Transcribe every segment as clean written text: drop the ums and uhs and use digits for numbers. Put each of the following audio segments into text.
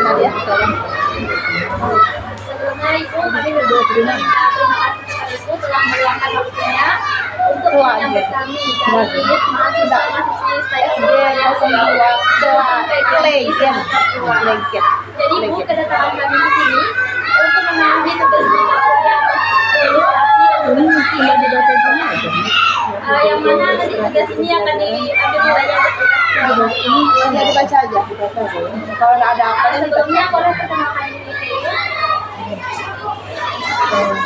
mana dia? Sebelumnya Ibu kami terima kasih sekali Ibu telah meluangkan waktunya untuk menyambut kami dari mahasiswa-mahasiswi SD 02 Legend. Jadi Ibu kedatangan kami di sini untuk memenuhi tugas kuliah administrasi yang mana nanti tugas ini akan diambil oleh Bisa dibaca aja. Kalau nggak ada apa sebelumnya boleh perkenalkan diri.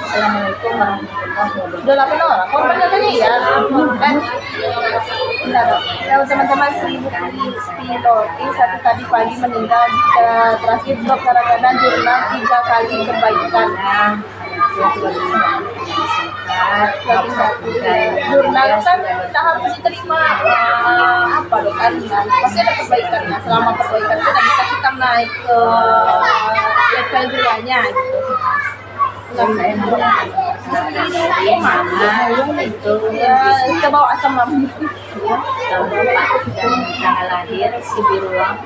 Assalamualaikum warahmatullahi wabarakatuh. udah 8 orang. Korban katanya ya. Kan? Bentar. Ya teman-teman 1000 piloti satu tadi pagi meninggal terakhir blok karena jurnal 3 kali kebaikan. Lagi satu jurnal kan kita harus diterima apa dong kan pasti ada kebaikannya. Selama kebaikan itu bisa kita naik ke level 2-nya gitu. Saya mama itu Kita bawa asam lambung. tahun 4 dan tanggal lahir Sibiruang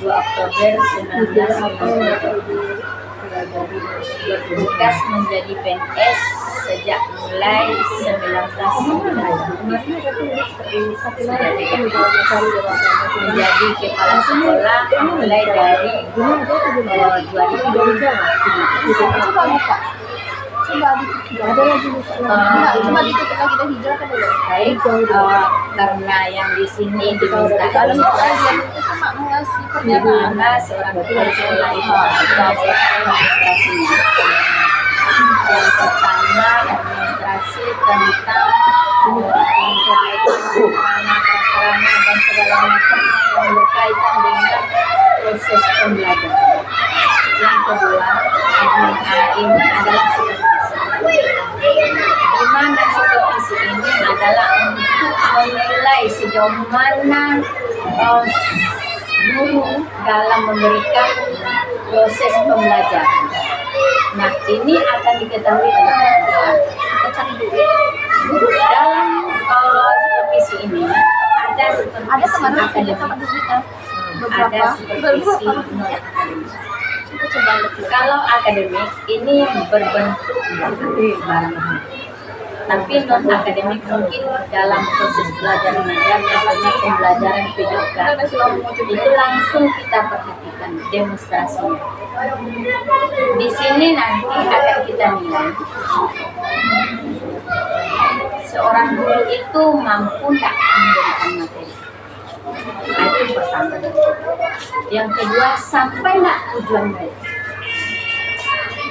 2 Oktober 1990. Bertugas menjadi PNS sejak mulai 1999. Menjadi kepala sekolah mulai dari 2002. Coba buka. Coba ditutup. Ada lagi. Enggak, cuma ditutup lagi dan hijau kan dulu. Baik, karena yang di sini diminta Kalau kalian itu cuma mengasih pernyataan. dimana seorang profesional itu sebagai administrasinya. Yang pertama administrasi tentang sarana dan segala macam yang berkaitan dengan proses pembelajaran. Yang kedua, admin A ini adalah supervisi. Di mana supervisi ini adalah untuk menilai sejauh mana guru dalam memberikan proses pembelajaran. Nah, ini akan diketahui oleh kita cari dulu. Dalam supervisi ini ada supervisi akademik, ada supervisi non akademik. Kalau akademik ini berbentuk barang, tapi non akademik mungkin dalam proses belajar mengajar contohnya pembelajaran PJK itu langsung kita perhatikan demonstrasinya. Di sini nanti akan kita nilai seorang guru itu mampu tak memberikan materi. Itu yang pertama. Yang kedua, sampai nak tujuan mereka.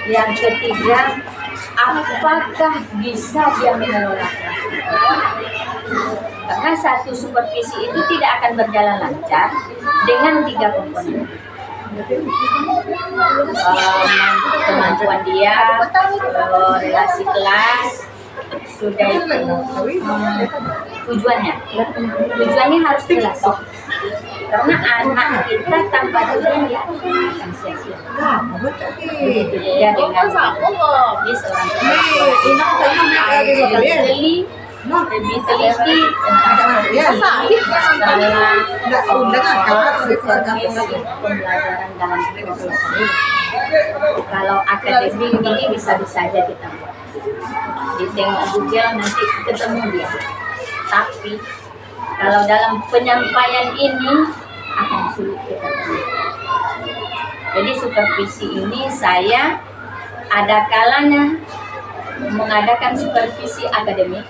Yang ketiga, apakah bisa dia mengelola? Karena satu supervisi itu tidak akan berjalan lancar dengan 3 komponen. Kemampuan dia, relasi kelas, sudah itu tujuannya harus jelas. Karena anak kita tanpa tujuan dia akan sia-sia. Begitu juga dengan ini seorang lebih teliti tentang pembelajaran dalam proses. Kalau akademik ini bisa-bisa aja kita buat. Di tengok Google nanti ketemu dia. Tapi kalau dalam penyampaian ini akan sulit kita temukan. Jadi supervisi ini saya ada kalanya mengadakan supervisi akademik.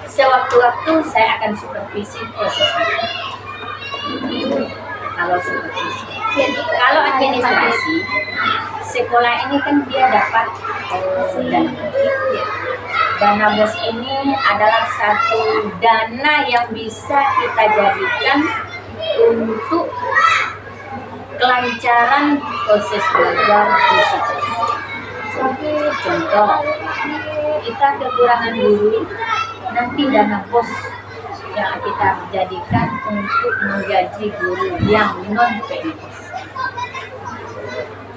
Sewaktu-waktu saya akan supervisi proses. Kalau supervisi. Kalau administrasi, sekolah ini kan dia dapat dana bos ini adalah satu dana yang bisa kita jadikan untuk kelancaran proses belajar di sekolah. Sebagai contoh, kita kekurangan guru, nanti dana bos yang kita jadikan untuk menggaji guru yang non PNS.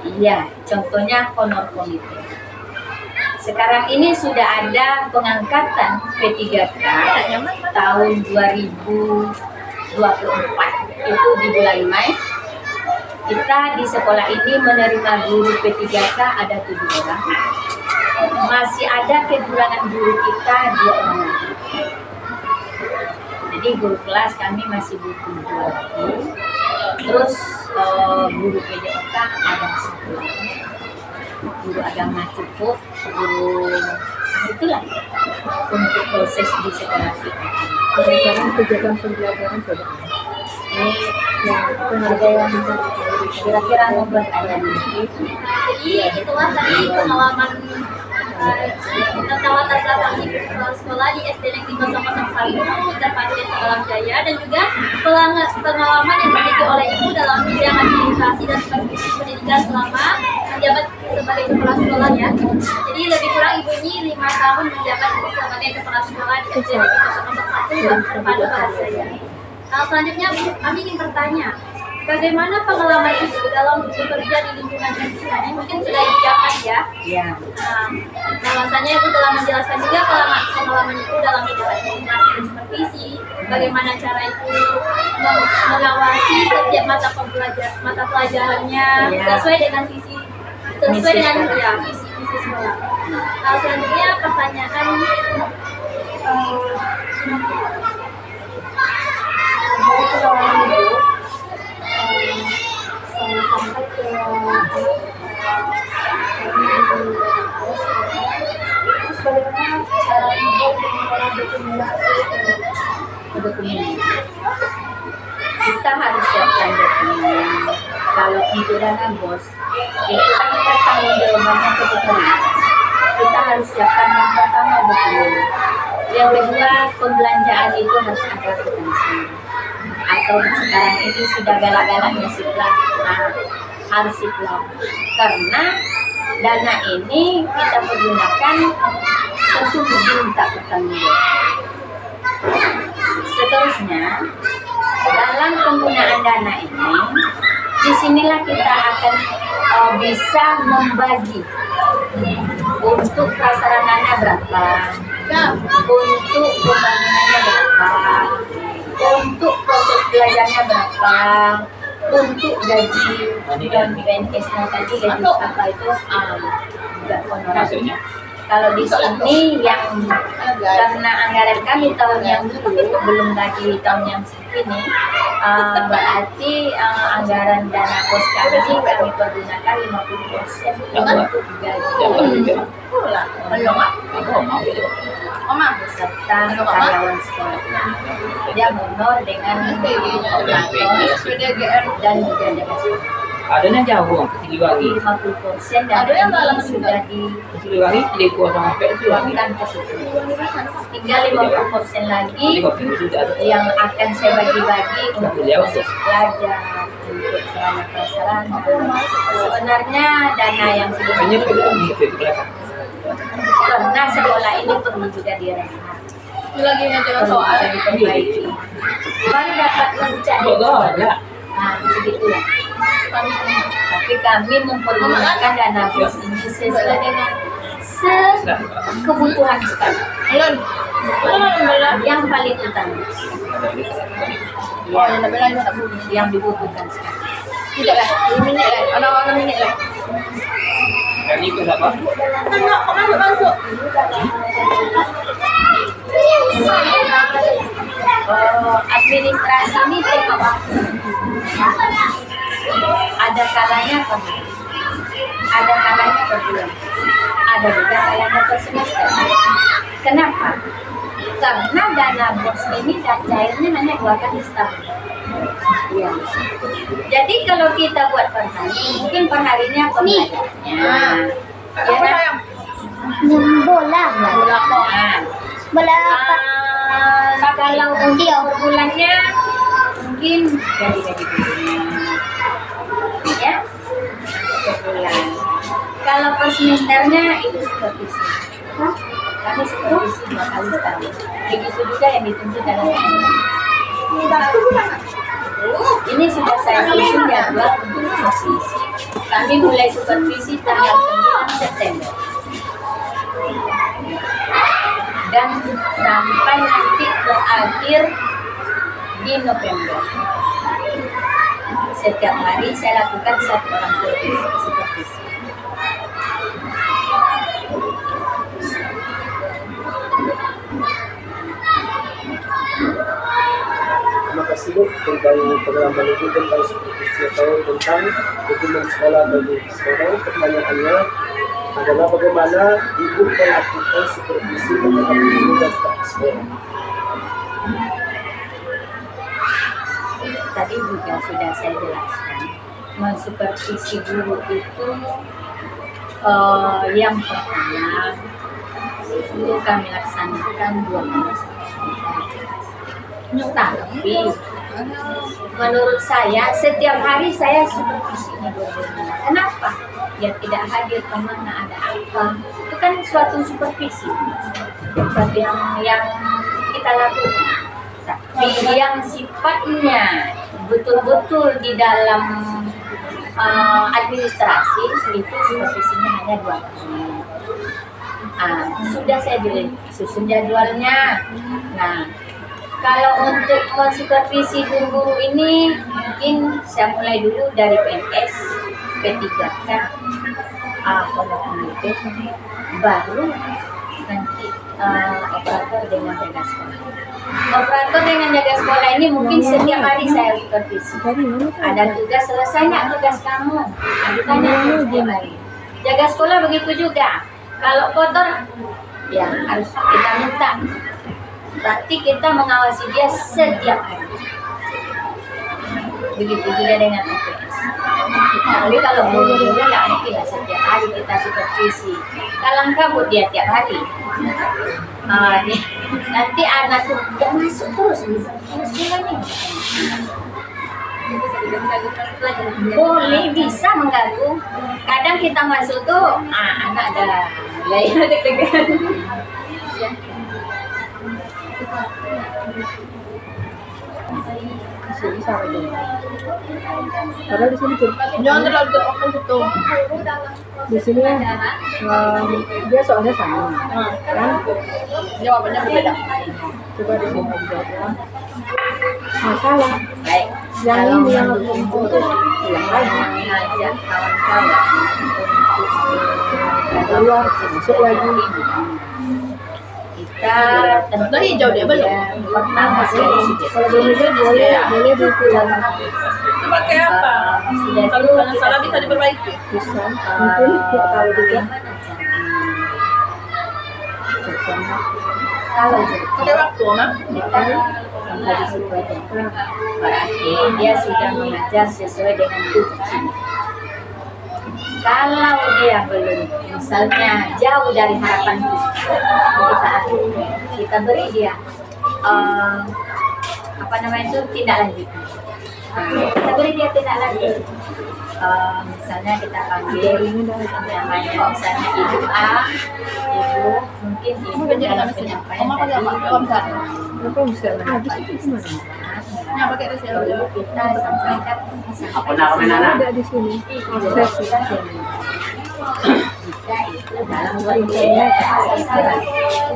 Iya, contohnya honor komite. Sekarang ini sudah ada pengangkatan P3K tahun 2024 itu di bulan Mei. Kita di sekolah ini menerima guru P3K ada 7 orang. Masih ada kekurangan guru kita 2 orang lagi. Jadi guru kelas kami masih butuh 2 lagi. Terus guru PJOK ada 1 lagi. Guru agama cukup, guru itulah untuk proses di sekolah kita. Sekarang kegiatan pembelajaran coba. Ini yang ada yang kira-kira mau bertanya nih. Jadi itulah tadi pengalaman tentang latar belakang sekolah di SD Negeri 001 terpadu Desa Alam Jaya, dan juga pengalaman yang dimiliki oleh ibu dalam bidang administrasi dan supervisi pendidikan selama menjabat sebagai kepala sekolah ya. Jadi lebih kurang ibu ini 5 tahun menjabat sebagai kepala sekolah di SD Negeri 001 terpadu Jaya. Nah, selanjutnya kami ingin bertanya, bagaimana pengalaman ibu dalam bekerja di lingkungan SD? Mungkin sudah diucapkan ya. Ya. Nah, bahwasanya ibu telah menjelaskan juga pengalaman ibu dalam bidang administrasi dan supervisi, bagaimana cara ibu mengawasi setiap mata pelajarannya sesuai dengan visi sekolah. Nah, selanjutnya pertanyaan pengalaman ibu sampai ke terus bagaimana cara ibu mengolah Dokumen. Kita harus siapkan dokumen. Kalau untuk dana bos, itu kan kita tanggung jawabnya ke pemerintah. Kita harus siapkan yang pertama dokumen. Yang kedua, pembelanjaan itu harus ada potensi. Atau sekarang ini sudah galak-galaknya siplah, harus siplah. Karena dana ini kita pergunakan tentu diminta pertanggungjawab. Seterusnya, dalam penggunaan dana ini, disinilah kita akan bisa membagi untuk prasarananya berapa, untuk pembangunannya berapa, untuk proses belajarnya berapa, untuk gaji dan PNS-nya tadi gaji apa itu juga honorar. Kalau di sini yang karena anggaran kami tahun yang dulu belum lagi tahun yang segini, berarti anggaran dana pos kami pergunakan 50% untuk gaji beserta karyawan sekolah. Dia honor dengan operator dan juga jaga sekolah. Adanya jauh ke Siliwangi. 50% dan Ada yang nggak lama sudah di Siliwangi di kuasa sampai Siliwangi. bukan ke situ. Tinggal 50% lagi Sudah ada. yang akan saya bagi-bagi untuk Beliau proses belajar, untuk sarana prasarana. Sebenarnya dana yang Hanya sedikit perlu di belakang. karena sekolah ini perlu juga direhat, Lagi ngecek perlu soal. juga diperbaiki. Baru dapat mencari. Oh, ada. Nah, begitulah. Tapi kami mempergunakan dana bos ini sesuai dengan kebutuhan sekarang. Yang paling utama, Oh, yang lebih lain tak boleh. yang dibutuhkan sekarang. Tidak lah, 5 minit lah. Anak 6 minit lah. Kali itu apa? Tengok, kok masuk. Administrasi ini tengok waktu. Ada kalanya per hari, ada kalanya per bulan, ada juga kalanya per semester. Kenapa? Karena dana bos ini cairnya hanya 2 kali setahun. Ya. Jadi kalau kita buat per hari, mungkin per harinya pembelajarannya. Ya kan? bola Nah, kalau untuk per bulannya mungkin gaji-gaji gurunya, ya per bulan. Kalau per semesternya itu supervisi. Kami supervisi 2 kali setahun. Begitu juga yang dituntut dalam ini sudah saya susun jadwal untuk supervisi. Kami mulai supervisi tanggal 9 September. Dan sampai nanti berakhir di November. setiap hari saya lakukan satu orang supervisi. Terima kasih Bu tentang pengalaman Ibu tentang supervisi tahun tentang dokumen sekolah bagi sekarang. Pertanyaannya adalah bagaimana Ibu melakukan supervisi terhadap guru dan staf sekolah? Tadi juga sudah saya jelaskan, mensupervisi guru itu yang pertama itu kami laksanakan 2 kali sehari. Tapi menurut saya setiap hari saya supervisinya 2 kali. Kenapa? Ya tidak hadir kemana, ada apa? Itu kan suatu supervisi, suatu yang kita lakukan. Tapi yang sifatnya betul-betul di dalam administrasi itu supervisinya hanya 2 kali. Sudah saya susun jadwalnya. Nah, kalau untuk mensupervisi guru ini mungkin saya mulai dulu dari PNS, P3K, baru nanti operator dengan jaga sekolah. Operator dengan jaga sekolah ini mungkin setiap hari saya supervisi. Ada tugas, selesai nggak tugas kamu? Ditanya setiap hari. Jaga sekolah begitu juga. Kalau kotor, ya harus kita minta. Berarti kita mengawasi dia setiap hari. Begitu juga dengan OPS. Tapi kalau guru nggak mungkin lah setiap hari kita supervisi. Kalang kabut dia tiap hari. Nanti anak tuh udah masuk terus sekolahnya. Boleh, bisa mengganggu. Kadang kita masuk tuh, anak ada mulai deg-degan. Padahal di sini tuh, Jangan terlalu terfokus itu. di sini dia soalnya sama, kan? Jawabannya berbeda. Coba di sini dijawabnya. Masalah Baik. yang Kalau ini yang untuk yang lain mengajak kawan-kawan untuk keluar masuk lagi. kita tentu Udah hijau dia belum? pertama sekali sudah Kalau belum hijau boleh dipulang Itu pakai apa? sudah Kalau itu misalnya salah bisa diperbaiki. bisa. Mungkin nggak tahu juga. Kalau Pakai waktu, Mama. kita sampai di situ aja. Berarti dia sudah mengajar sesuai dengan tujuan. Kalau dia belum, misalnya jauh dari harapan kita beri dia tindak lanjut. Kita beri dia tindak lanjut. Misalnya kita panggil namanya misalnya ibu A, ibu mungkin ibu dalam penyampaian tadi Apa bisa habis itu gimana? Yang pakai resel. perlu kita sampaikan Ada di sini. Proses jika itu dalam pengelolaan kesehatan.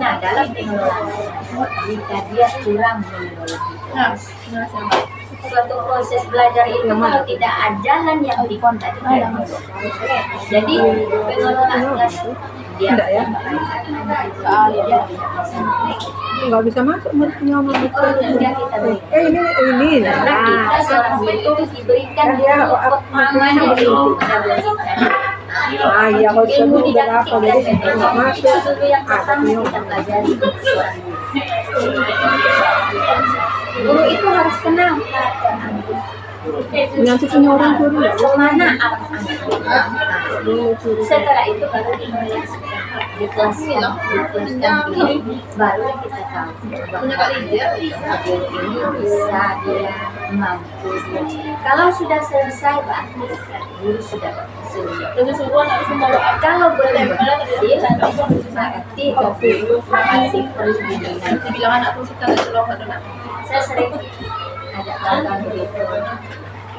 Nah, dalam pengelolaan jika dia kurang mengelola Nah, suatu proses belajar itu kalau tidak ada jalan yang dikontak tidak masuk. Jadi pengelolaan kelas dia Tidak ya? Nggak bisa masuk muridnya sama itu juga kita beri. ini Karena kita seorang guru itu diberikan Kan dia pemahaman yang pedagogika. iya kalau Ilmu sudah didaktik apa dan jadi nggak masuk. itu dulu yang pertama kita pelajari seorang guru itu harus kenal keadaan Yang punya orang guru ya. kemana setelah itu baru dimulai di kelas ini baru kita tahu punya kali dia. guru ini bisa dia mampu kalau sudah selesai berarti guru sudah berhasil. Keseluruhan harus membawa Kalau belum berhasil, berarti guru masih perlu dibina. bilang anak tuh kita nggak tolong anak. Saya sering ada kawan begitu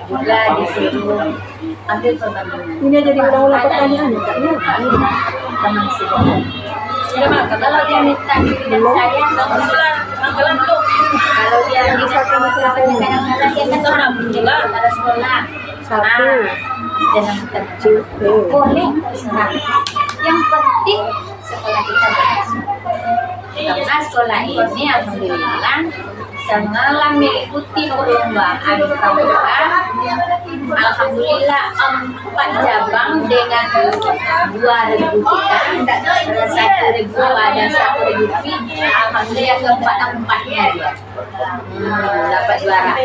juga disuruh ambil perbandingan. Ini jadi ulang-ulang pertanyaan ya kak. Ini Teman sih. Kalau dia minta diri dan saya, Pelan, pelan belum. Kalau dia bisa kawan-kawannya kadang-kadang dia kan orang juga pada sekolah. Satu. Jangan terkejut. Boleh terserah. Yang penting sekolah kita berhasil. Karena sekolah ini alhamdulillah setelah mengikuti perlombaan pramuka, alhamdulillah 4 cabang dengan 2.000 kita, 1.000 ada 1.000 lebih, alhamdulillah keempat-empatnya dia dapat juara,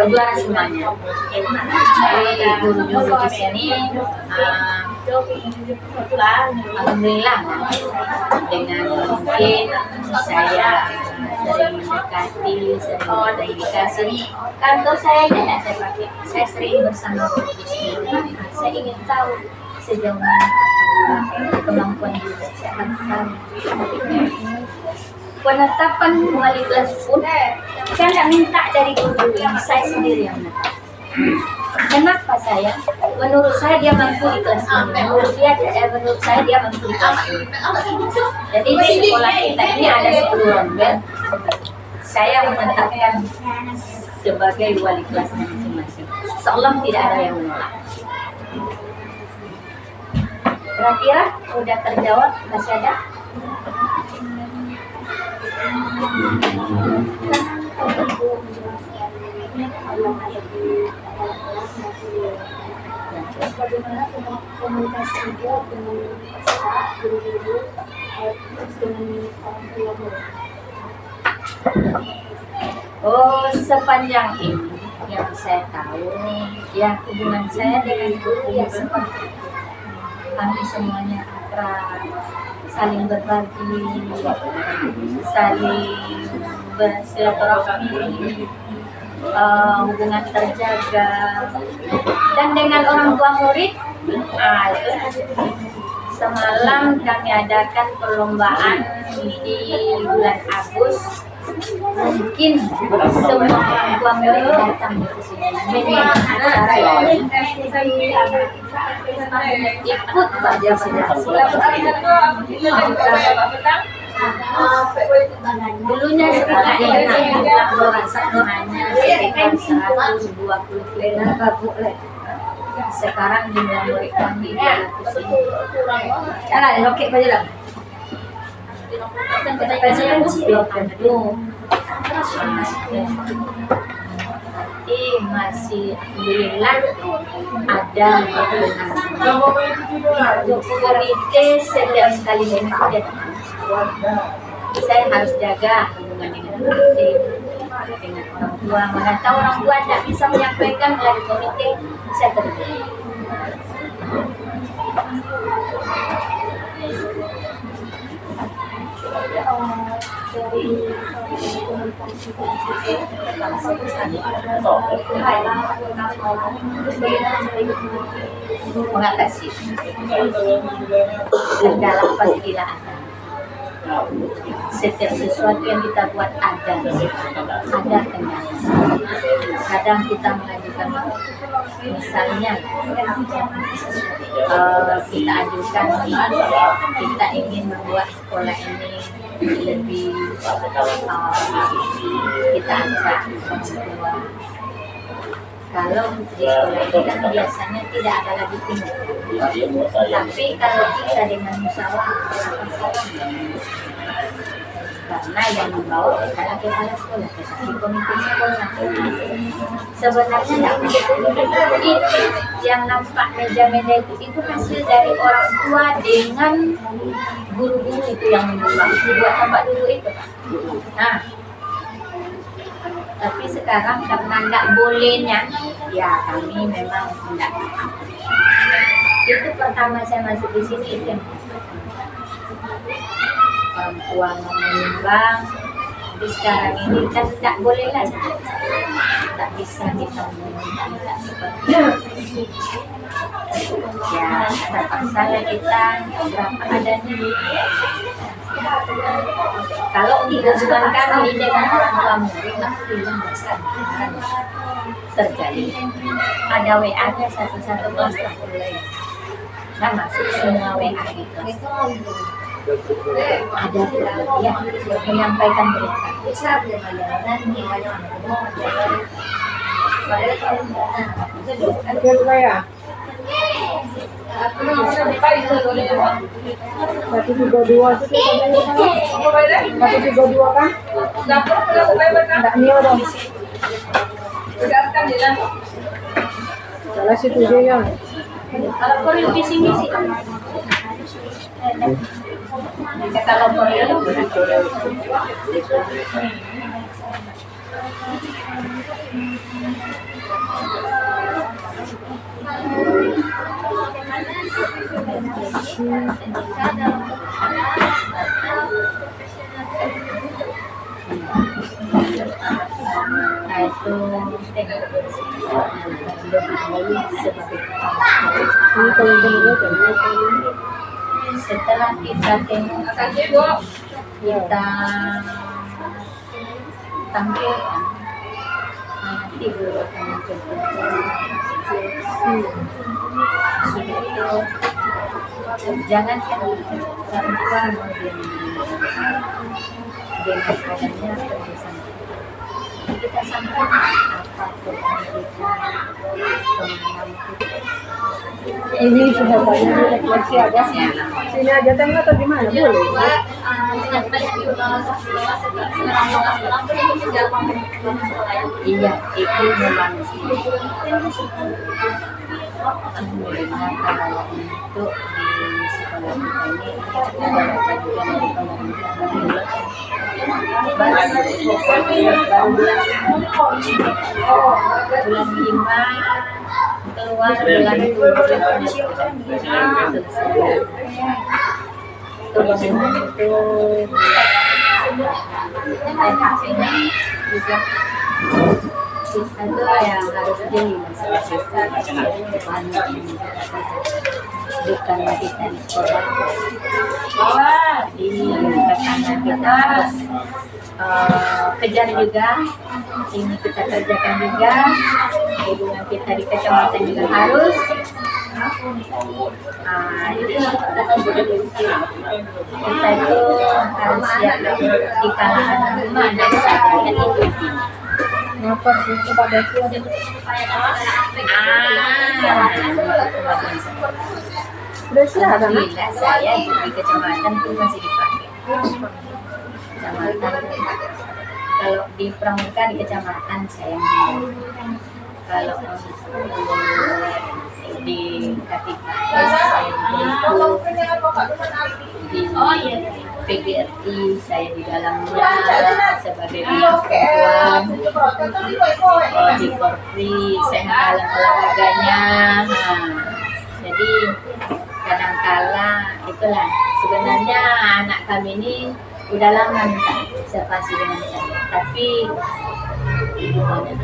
juara semuanya. Jadi guru-guru di sini alhamdulillah dengan mungkin saya sering mendekati, sering komunikasi. Kantor saya tidak saya pakai, saya sering bersama guru di sini. Saya ingin tahu sejauh mana kemampuan guru saya akan penetapan wali kelas pun saya tidak minta dari guru yang saya sendiri yang menetap. Kenapa saya? Menurut saya dia mampu di kelas ini. Menurut saya dia mampu di kelas ini. Jadi di sekolah kita ini ada 10 rombel. Saya menetapkan sebagai wali kelas masing-masing. Seolah tidak ada yang menolak. Kira-kira udah terjawab, masih ada? Bagaimana komunikasi dia dengan guru-guru dengan orang tua murid? Oh, sepanjang ini yang saya tahu, ya hubungan saya dengan guru ya seperti itu. Kami semuanya akrab, saling berbagi, saling bersilaturahmi, hubungan terjaga. Dan dengan orang tua murid, semalam kami adakan perlombaan di bulan Agustus. Mungkin semua orang tua murid datang ke sini ikut baca dulunya sekolah ini hanya sekitar 120 km. Sekarang jumlah murid kami 200. Jangan lokek aja lah. Belum tentu. Tapi masih alhamdulillah ada komite setiap sekali komite. Saya harus jaga hubungan dengan komite, dengan orang tua. Mana tahu orang tua tidak bisa menyampaikan melalui komite, saya terima. Dari komunikasi mengatasi kendala pasti ada. Setiap sesuatu yang kita buat ada kendala. Kadang kita mengajukan, misalnya kita ajukan kita ingin membuat sekolah ini lebih kita ajak orang tua. Kalau di sekolah ini kan biasanya tidak ada lagi tinggal, tapi kalau kita dengan musyawarah karena yang membawa adalah kepala sekolah, tetapi komite sekolah. Sebenarnya tidak begitu. Itu yang nampak meja-meja itu hasil dari orang tua dengan guru-guru itu yang menyumbang buat tempat duduk itu, Pak. Nah, tapi sekarang karena nggak bolehnya, ya kami memang tidak. Itu pertama saya masuk di sini itu yang orang tua mau menyumbang. Tapi sekarang ini kan tidak boleh lagi, tak bisa kita meminta seperti itu. Ya terpaksa kita berapa adanya. Kalau hubungan kami dengan orang tua murid bilang terjadi. Ada WA-nya satu-satu kelas mulai. Nah masuk semua WA itu. ada ya menyampaikan berita. Satu tiga dua itu satu tiga dua kan? Enggak nih dong. Salah situ dia yang. Koril visi-misi. Kalau koril nah itu setelah kita tengok kita tampilkan nanti guru akan mencoba sudah itu jangan kan perempuan dengan adanya kebiasaan kita sampaikan apapun kita Ini sudah banyak refleksi aja. Sini aja tengok atau gimana? Boleh. Dengan banyak informasi bahwa sekarang sekolah pun itu sudah membangun sekolah ya. iya itu memang alhamdulillah kalau untuk di sekolah kita ini ada juga dari pemerintah bulan 5 keluar bulan 7 selesai itu bangunan itu juga kita tuh yang harus jadi bukan kita di sekolah di karena kita harus kejar juga ini kita kerjakan juga hubungan kita di kecamatan juga harus jadi kita itu harus siap di kalangan mana saja itu Kenapa sih kepada siapa? Udah siap kan? Alhamdulillah saya di kecamatan itu masih dipakai. Kecamatan kalau di pramuka di kecamatan saya kalau di KTKS saya di PGRI saya di dalamnya sebagai perempuan di Korpri saya dalam olahraganya jadi kadangkala itulah sebenarnya anak kami ini udah lama minta observasi dengan saya tapi hubungannya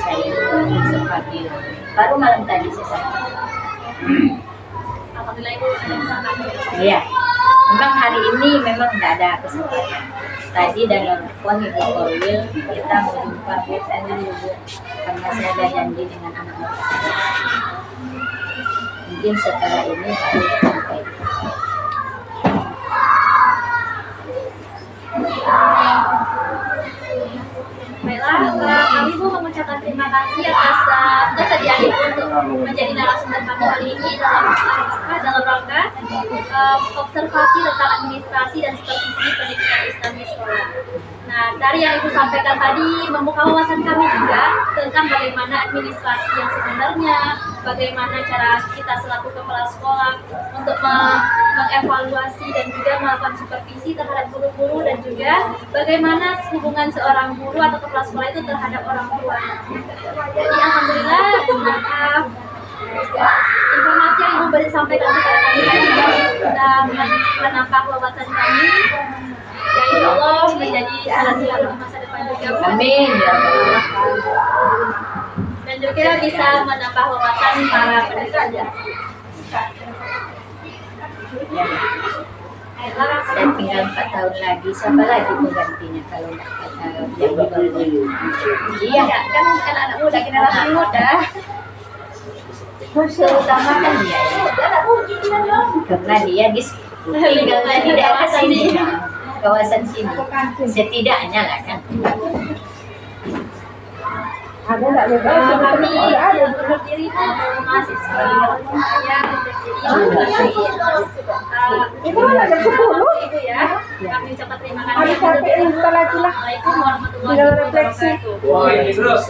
saya sempat bilang baru malam tadi saya sampaikan. Alhamdulillah Ibu ada kesempatan. Iya, memang hari ini memang tidak ada kesempatan. Tadi dalam telepon Ibu Korwil kita mau jumpa Bu karena saya ada janji dengan anak-anak saya. Mungkin setelah ini baru sampai. Baiklah, kami pun mengucapkan terima kasih atas kesediaan Ibu untuk menjadi narasumber kami kali ini dalam rangka observasi tentang administrasi dan supervisi pendidikan Islam di sekolah. Nah, dari yang Ibu sampaikan tadi membuka wawasan kami juga tentang bagaimana administrasi yang sebenarnya, bagaimana cara kita selaku kepala sekolah untuk mengevaluasi dan juga melakukan supervisi terhadap guru-guru dan juga bagaimana hubungan seorang guru atau kepala sekolah itu terhadap orang tua. Jadi alhamdulillah informasi yang Ibu beri sampaikan kepada kami sudah menambah wawasan kami. Ya insya Allah menjadi alat di masa depan juga. Amin ya Allah. Dan juga bisa menambah wawasan para pendidik. Dan tinggal 4 tahun lagi, siapa lagi penggantinya kalau yang baru? Iya, kan anak-anak muda, generasi muda. terutama kan dia, karena dia tinggalnya di daerah sini, kawasan sini. Setidaknya lah kan. Ada enggak ya? Kami Enggak ada. berdiri mahasiswa yang Itu mana jam 10? Ibu ya. Kami ucapkan terima kasih. Ada capek ini bentar lagi lah. Assalamualaikum warahmatullahi Tinggal refleksi. wabarakatuh. Wah, ini terus.